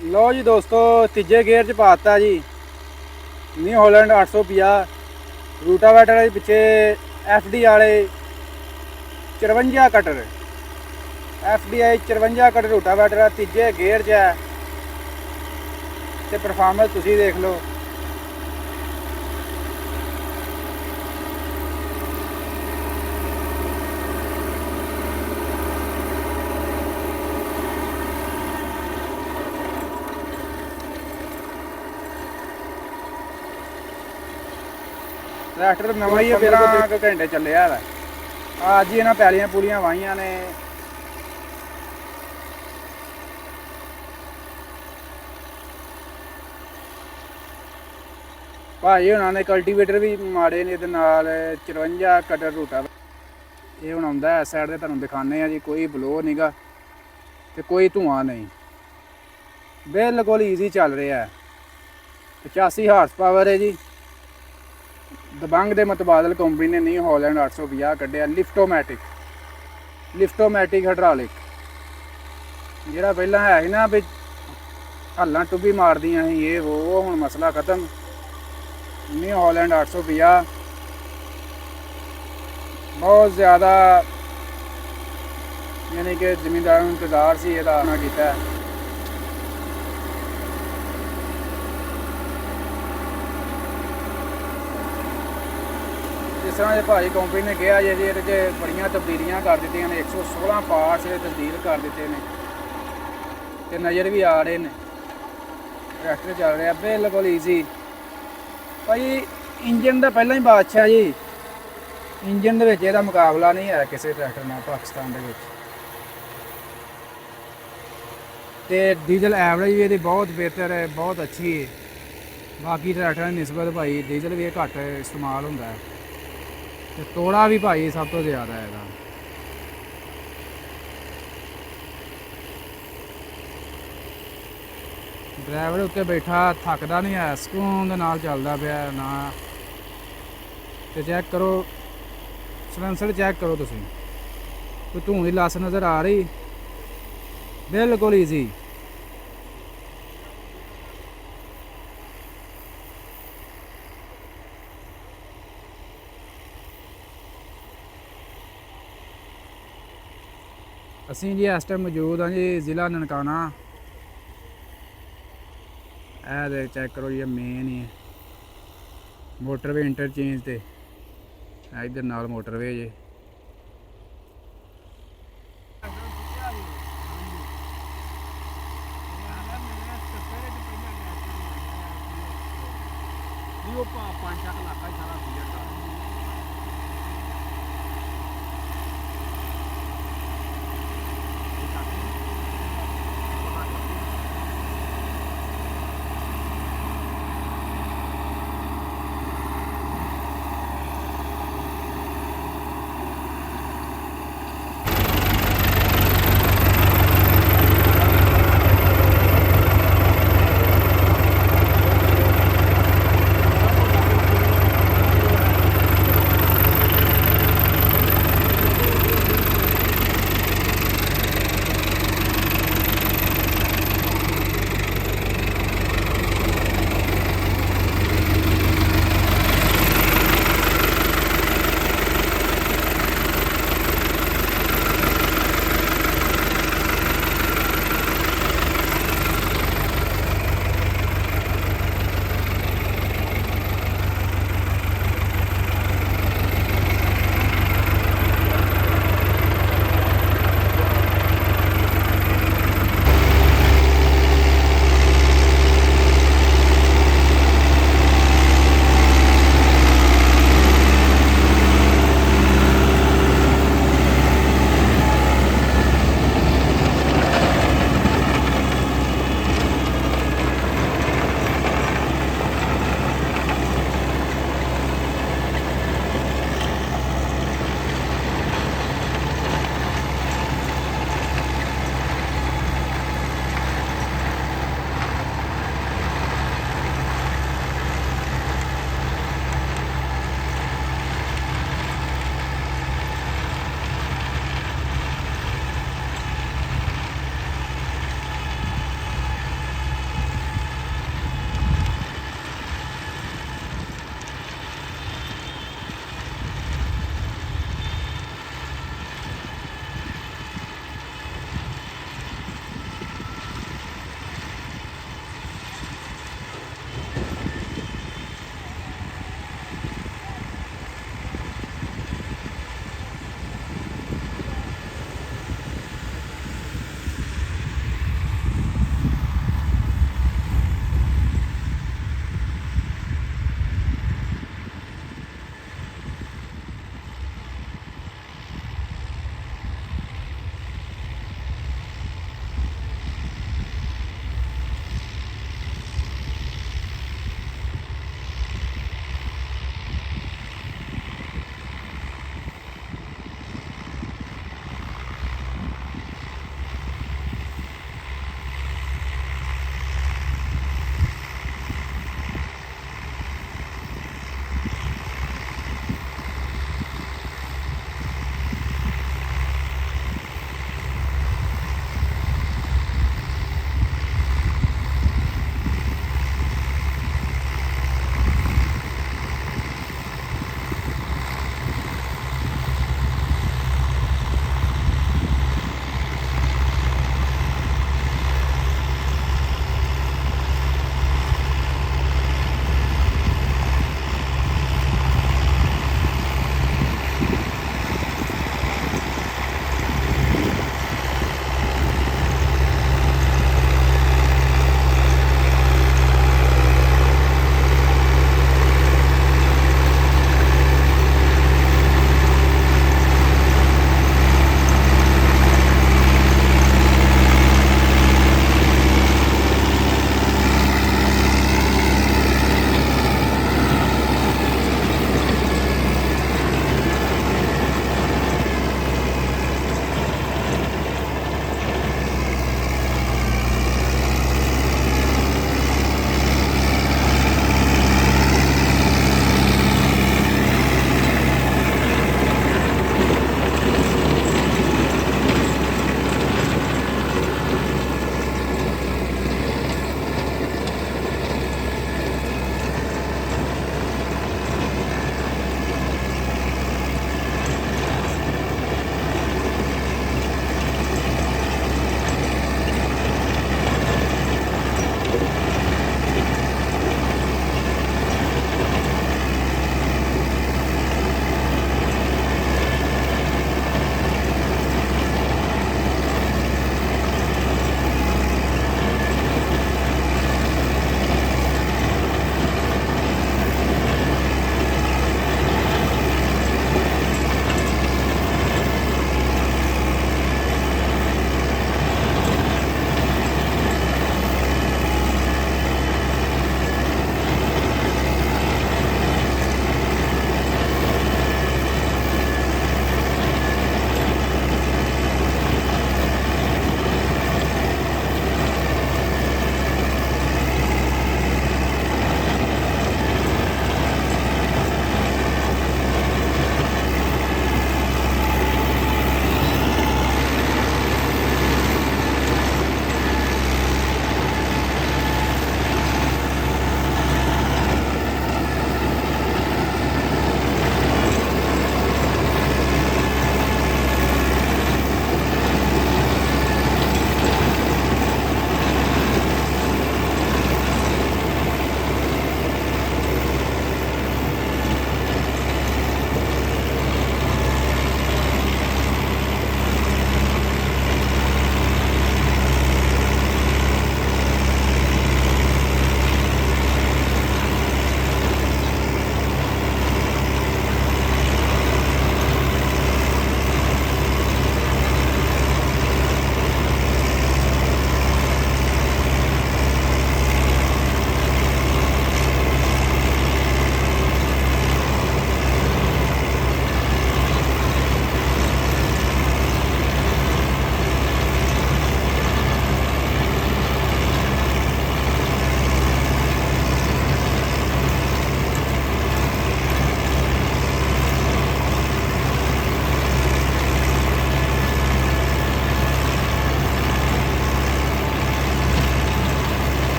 ਲਓ ਜੀ ਦੋਸਤੋ, ਤੀਜੇ ਗੇਅਰ 'ਚ ਪਾਤਾ ਜੀ ਨਿਊ ਹਾਲੈਂਡ 850 ਰੂਟਾਵੇਟਰ ਦੇ ਪਿੱਛੇ FD ਵਾਲੇ 54 ਕਟਰ FDI 54 ਕਟਰ ਰੂਟਾਵੇਟਰ ਆ, ਤੀਜੇ ਗੇਅਰ 'ਚ ਹੈ ਤੇ ਪਰਫਾਰਮੈਂਸ ਤੁਸੀਂ ਦੇਖ ਲਓ। ਟਰੈਕਟਰ ਨਵਾਂ ਹੀ 15 ਕੁ ਘੰਟੇ ਚੱਲਿਆ ਵਾ। ਅੱਜ ਹੀ ਇਹਨਾਂ ਪੈਲੀਆਂ ਪੂਲੀਆਂ ਵਾਹੀਆਂ ਨੇ। ਭਾਈ ਉਹਨਾਂ ਨੇ ਕਲਟੀਵੇਟਰ ਵੀ ਮਾੜੇ ਨੇ ਇਹਦੇ ਨਾਲ 54 ਕਟਰ ਰੂਟਾ। ਇਹ ਹੁਣ ਆਉਂਦਾ ਇਸ ਸਾਈਡ ਤੇ ਤੁਹਾਨੂੰ ਦਿਖਾਉਂਦੇ ਆ ਜੀ। ਕੋਈ ਬਲੋ ਨਹੀਂਗਾ ਤੇ ਕੋਈ ਧੂਆਂ ਨਹੀਂ, ਬਿਲਕੁਲ ਈਜ਼ੀ ਚੱਲ ਰਿਹਾ ਹੈ। 85 ਹਾਰਸ ਪਾਵਰ ਹੈ ਜੀ। ਦਬੰਗ ਦੇ ਮੁਤਬਾਦਲ ਕੰਪਨੀ ਨੇ ਨਿਊ ਹਾਲੈਂਡ 850 ਕੱਢਿਆ। ਲਿਫਟੋਮੈਟਿਕ ਹਾਈਡ੍ਰੋਲਿਕ, ਜਿਹੜਾ ਪਹਿਲਾਂ ਹੈ ਸੀ ਨਾ ਵੀ ਹੱਲਾਂ ਟੁੱਬੀ ਮਾਰਦੀਆਂ ਸੀ ਇਹ ਉਹ ਹੁਣ ਮਸਲਾ ਖਤਮ। ਨਿਊ ਹਾਲੈਂਡ 850 ਬਹੁਤ ਜ਼ਿਆਦਾ ਯਾਨੀ ਕਿ ਜ਼ਮੀਂਦਾਰਾਂ ਨੂੰ ਇੰਤਜ਼ਾਰ ਸੀ ਇਹਦਾ ਨਾ ਕੀਤਾ। ਜਿਸ ਤਰ੍ਹਾਂ ਇਹ ਭਾਜੀ ਕੰਪਨੀ ਨੇ ਕਿਹਾ ਜੀ ਇਹਦੇ 'ਚ ਬੜੀਆਂ ਤਬਦੀਲੀਆਂ ਕਰ ਦਿੱਤੀਆਂ ਨੇ। 116 ਪਾਰਟਸ ਇਹ ਤਬਦੀਲ ਕਰ ਦਿੱਤੇ ਨੇ ਤੇ ਨਜ਼ਰ ਵੀ ਆ ਰਹੇ ਨੇ। ਟਰੈਕਟਰ ਚੱਲ ਰਿਹਾ ਬਿਲਕੁਲ ਈਜ਼ੀ। ਭਾਈ ਇੰਜਨ ਦਾ ਪਹਿਲਾਂ ਹੀ ਬਾਦਸ਼ਾਹ ਜੀ। ਇੰਜਨ ਦੇ ਵਿੱਚ ਇਹਦਾ ਮੁਕਾਬਲਾ ਨਹੀਂ ਹੈ ਕਿਸੇ ਟਰੈਕਟਰ ਨਾਲ ਪਾਕਿਸਤਾਨ ਦੇ ਵਿੱਚ। ਤੇ ਡੀਜ਼ਲ ਐਵਰੇਜ ਵੀ ਇਹਦੀ ਬਹੁਤ ਬਿਹਤਰ ਹੈ, ਬਹੁਤ ਅੱਛੀ ਹੈ। ਬਾਕੀ ਟਰੈਕਟਰਾਂ ਦੀ ਨਿਸਬਤ ਭਾਈ ਡੀਜ਼ਲ ਵੀ ਘੱਟ ਇਸਤੇਮਾਲ ਹੁੰਦਾ ਹੈ ਤੇ ਤੋੜਾ ਵੀ ਭਾਈ ਸਭ ਤੋਂ ਜ਼ਿਆਦਾ ਹੈਗਾ। ਡਰਾਈਵਰ ਉੱਤੇ ਬੈਠਾ ਥੱਕਦਾ ਨਹੀਂ ਹੈ, ਸਕੂਨ ਦੇ ਨਾਲ ਚੱਲਦਾ ਪਿਆ ਨਾ। ਤੇ ਚੈੱਕ ਕਰੋ ਸਲੈਂਸਰ, ਚੈੱਕ ਕਰੋ ਤੁਸੀਂ, ਕੋਈ ਧੂੰ ਦੀ ਲੱਸ ਨਜ਼ਰ ਆ ਰਹੀ? ਬਿਲਕੁਲ ਈਜ਼ੀ। ਅਸੀਂ ਜੀ ਇਸ ਟਾਈਮ ਮੌਜੂਦ ਹਾਂ ਜੀ ਜ਼ਿਲ੍ਹਾ ਨਨਕਾਣਾ। ਇਹ ਦੇ ਚੈੱਕ ਕਰੋ ਜੀ, ਇਹ ਮੇਨ ਹੀ ਮੋਟਰਵੇ ਇੰਟਰਚੇਂਜ ਤੇ ਇੱਧਰ ਨਾਲ ਮੋਟਰਵੇ ਜੇ। ਉਹ 5 ਲੱਖ ਇਲਾਕਾ ਸਾਰਾ